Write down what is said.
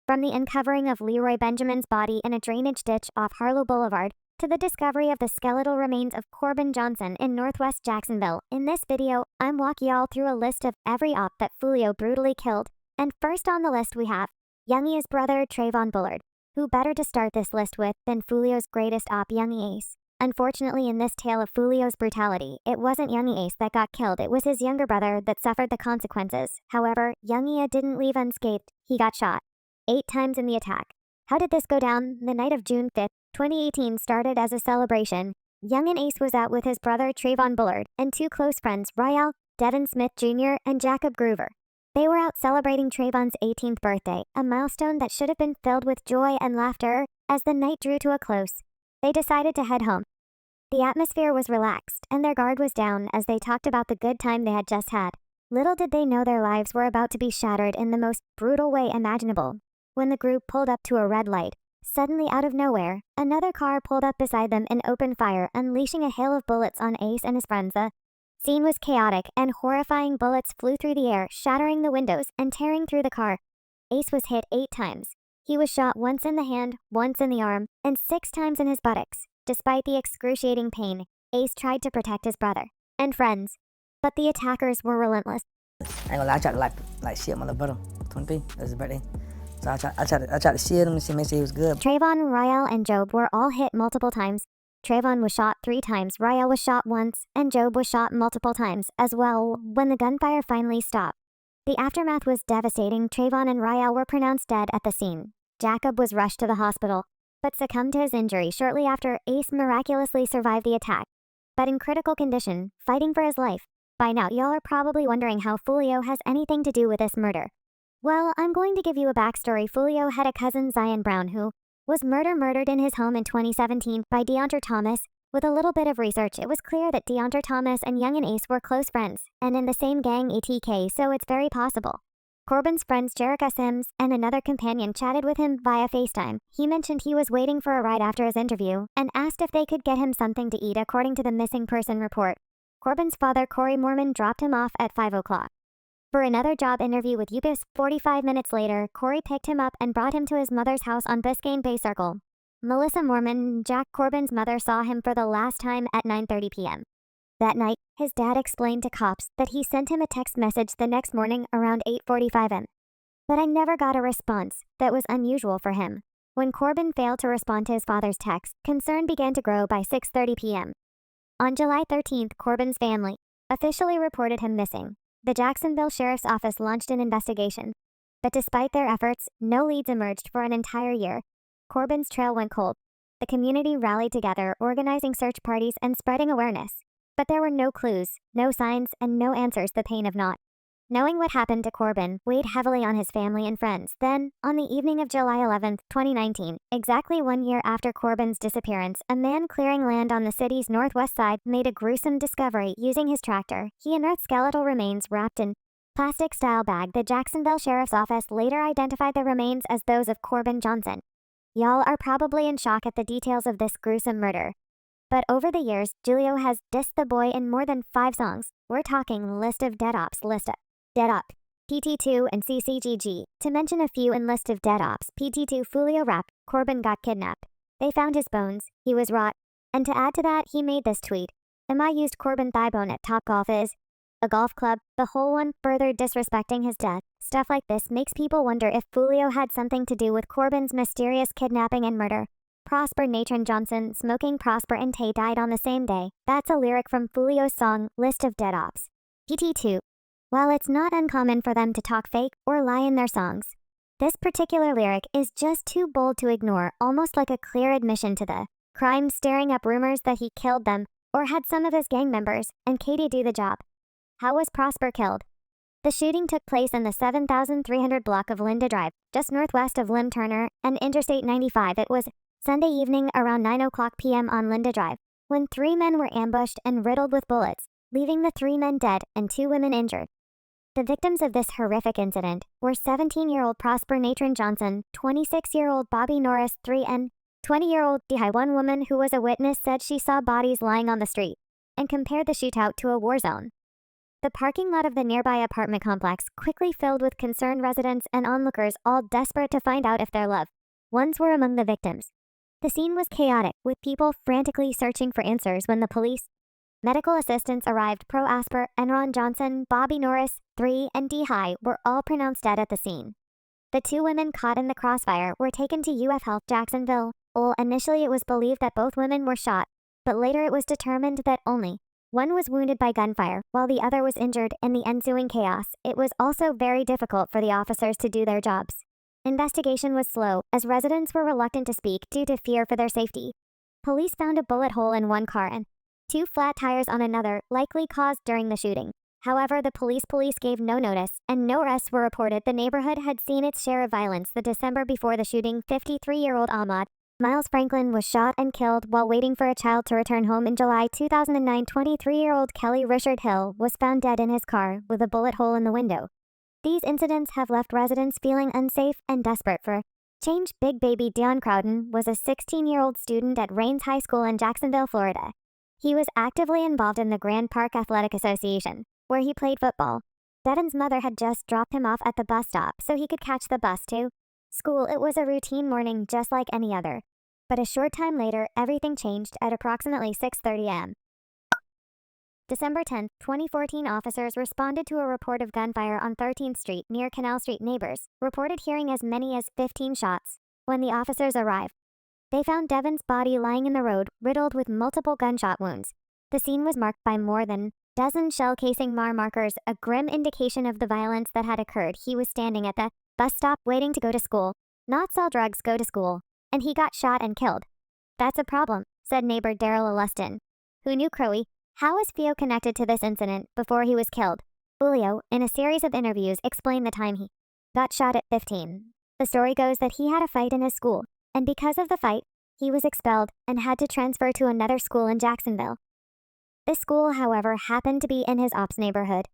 From the uncovering of Leroy Benjamin's body in a drainage ditch off Harlow Boulevard, to the discovery of the skeletal remains of Corbin Johnson in northwest Jacksonville. In this video, I'm walking y'all through a list of every op that Foolio brutally killed. And first on the list we have Youngie's brother Trayvon Bullard. Who better to start this list with than Foolio's greatest op, Youngie Ace? Unfortunately, in this tale of Foolio's brutality, it wasn't Youngie Ace that got killed, it was his younger brother that suffered the consequences. However, Youngie didn't leave unscathed. He got shot 8 times in the attack. How did this go down? The night of June 5th, 2018 started as a celebration. Youngin Ace was out with his brother Trayvon Bullard and 2 close friends, Ryal, Devin Smith Jr., and Jacob Groover. They were out celebrating Trayvon's 18th birthday, a milestone that should have been filled with joy and laughter. As the night drew to a close, they decided to head home. The atmosphere was relaxed, and their guard was down as they talked about the good time they had just had. Little did they know their lives were about to be shattered in the most brutal way imaginable. When the group pulled up to a red light, suddenly out of nowhere, another car pulled up beside them and opened fire, unleashing a hail of bullets on Ace and his friends. The scene was chaotic, and horrifying bullets flew through the air, shattering the windows and tearing through the car. Ace was hit 8 times. He was shot once in the hand, once in the arm, and 6 times in his buttocks. Despite the excruciating pain, Ace tried to protect his brother and friends, but the attackers were relentless. I ain't gonna lie, I tried to like shit my little brother. 20p, that's his birthday. So I tried to shit him and make sure he was good. Trayvon, Ryal, and Job were all hit multiple times. Trayvon was shot 3 times, Ryal was shot once, and Job was shot multiple times as well. When the gunfire finally stopped, the aftermath was devastating. Trayvon and Ryal were pronounced dead at the scene. Jacob was rushed to the hospital, but succumbed to his injury shortly after. Ace miraculously survived the attack, but in critical condition, fighting for his life. By now, y'all are probably wondering how Foolio has anything to do with this murder. Well, I'm going to give you a backstory. Foolio had a cousin, Zion Brown, who was murdered in his home in 2017 by Deontre Thomas. With a little bit of research, it was clear that Deontre Thomas and Youngin Ace were close friends, and in the same gang ATK, so it's very possible. Corbin's friends Jerica Sims and another companion chatted with him via FaceTime. He mentioned he was waiting for a ride after his interview, and asked if they could get him something to eat according to the missing person report. Corbin's father, Corey Mormon, dropped him off at 5 o'clock. For another job interview with UPPS, 45 minutes later, Corey picked him up and brought him to his mother's house on Biscayne Bay Circle. Melissa Mormon, Jack Corbin's mother, saw him for the last time at 9:30 p.m. That night, his dad explained to cops that he sent him a text message the next morning around 8:45 am. But I never got a response. That was unusual for him. When Corbin failed to respond to his father's text, concern began to grow by 6:30 p.m. On July 13th, Corbin's family officially reported him missing. The Jacksonville Sheriff's Office launched an investigation, but despite their efforts, no leads emerged for an entire year. Corbin's trail went cold. The community rallied together, organizing search parties and spreading awareness. But there were no clues, no signs, and no answers. The pain of not knowing what happened to Corbin weighed heavily on his family and friends. Then, on the evening of July 11th, 2019, exactly 1 year after Corbin's disappearance, a man clearing land on the city's northwest side made a gruesome discovery using his tractor. He unearthed skeletal remains wrapped in plastic-style bag. The Jacksonville Sheriff's Office later identified the remains as those of Corbin Johnson. Y'all are probably in shock at the details of this gruesome murder. But over the years, Julio has dissed the boy in more than 5 songs. We're talking list of dead ops, Dead Up, PT2 and CCGG. To mention a few in list of dead ops, PT2 Foolio rap, Corbin got kidnapped. They found his bones, he was rot. And to add to that, he made this tweet. I used Corbin Thighbone at Top Golf is a golf club, the whole one further disrespecting his death. Stuff like this makes people wonder if Foolio had something to do with Corbin's mysterious kidnapping and murder. Prosper Nathan Johnson, smoking Prosper and Tay died on the same day. That's a lyric from Foolio's song, List of Dead Ops. PT2. While it's not uncommon for them to talk fake or lie in their songs, this particular lyric is just too bold to ignore, almost like a clear admission to the crime, stirring up rumors that he killed them or had some of his gang members and Katie do the job. How was Prosper killed? The shooting took place in the 7,300 block of Linda Drive, just northwest of Lim Turner and Interstate 95. It was Sunday evening around 9 o'clock p.m. on Linda Drive, when 3 men were ambushed and riddled with bullets, leaving the 3 men dead and 2 women injured. The victims of this horrific incident were 17-year-old Prosper Nathan Johnson, 26-year-old Bobby Norris, 3 and 20-year-old Dihai. One woman who was a witness said she saw bodies lying on the street and compared the shootout to a war zone. The parking lot of the nearby apartment complex quickly filled with concerned residents and onlookers, all desperate to find out if their loved ones were among the victims. The scene was chaotic, with people frantically searching for answers when the police, medical assistants arrived. Pro Asper, Enron Johnson, Bobby Norris, 3, and D. High were all pronounced dead at the scene. The 2 women caught in the crossfire were taken to UF Health Jacksonville. Initially it was believed that both women were shot, but later it was determined that only one was wounded by gunfire, while the other was injured. In the ensuing chaos, it was also very difficult for the officers to do their jobs. Investigation was slow, as residents were reluctant to speak due to fear for their safety. Police found a bullet hole in one car and 2 flat tires on another, likely caused during the shooting. However, the police gave no notice, and no arrests were reported. The neighborhood had seen its share of violence the December before the shooting. 53-year-old Ahmad Miles Franklin was shot and killed while waiting for a child to return home. In July 2009, 23-year-old Kelly Richard Hill was found dead in his car with a bullet hole in the window. These incidents have left residents feeling unsafe and desperate for change. Big Baby Dion Crowden was a 16-year-old student at Rains High School in Jacksonville, Florida. He was actively involved in the Grand Park Athletic Association, where he played football. Devon's mother had just dropped him off at the bus stop so he could catch the bus to school. It was a routine morning just like any other. But a short time later, everything changed at approximately 6:30 a.m. December 10, 2014, officers responded to a report of gunfire on 13th Street near Canal Street. Neighbors reported hearing as many as 15 shots. When the officers arrived, they found Devon's body lying in the road, riddled with multiple gunshot wounds. The scene was marked by more than a dozen shell casing markers, a grim indication of the violence that had occurred. He was standing at the bus stop waiting to go to school. Not sell drugs, go to school. And he got shot and killed. That's a problem, said neighbor Daryl Alluston, who knew Crowe. How was Fio connected to this incident before he was killed? Foolio, in a series of interviews, explained the time he got shot at 15. The story goes that he had a fight in his school, and because of the fight, he was expelled and had to transfer to another school in Jacksonville. This school, however, happened to be in his ops neighborhood.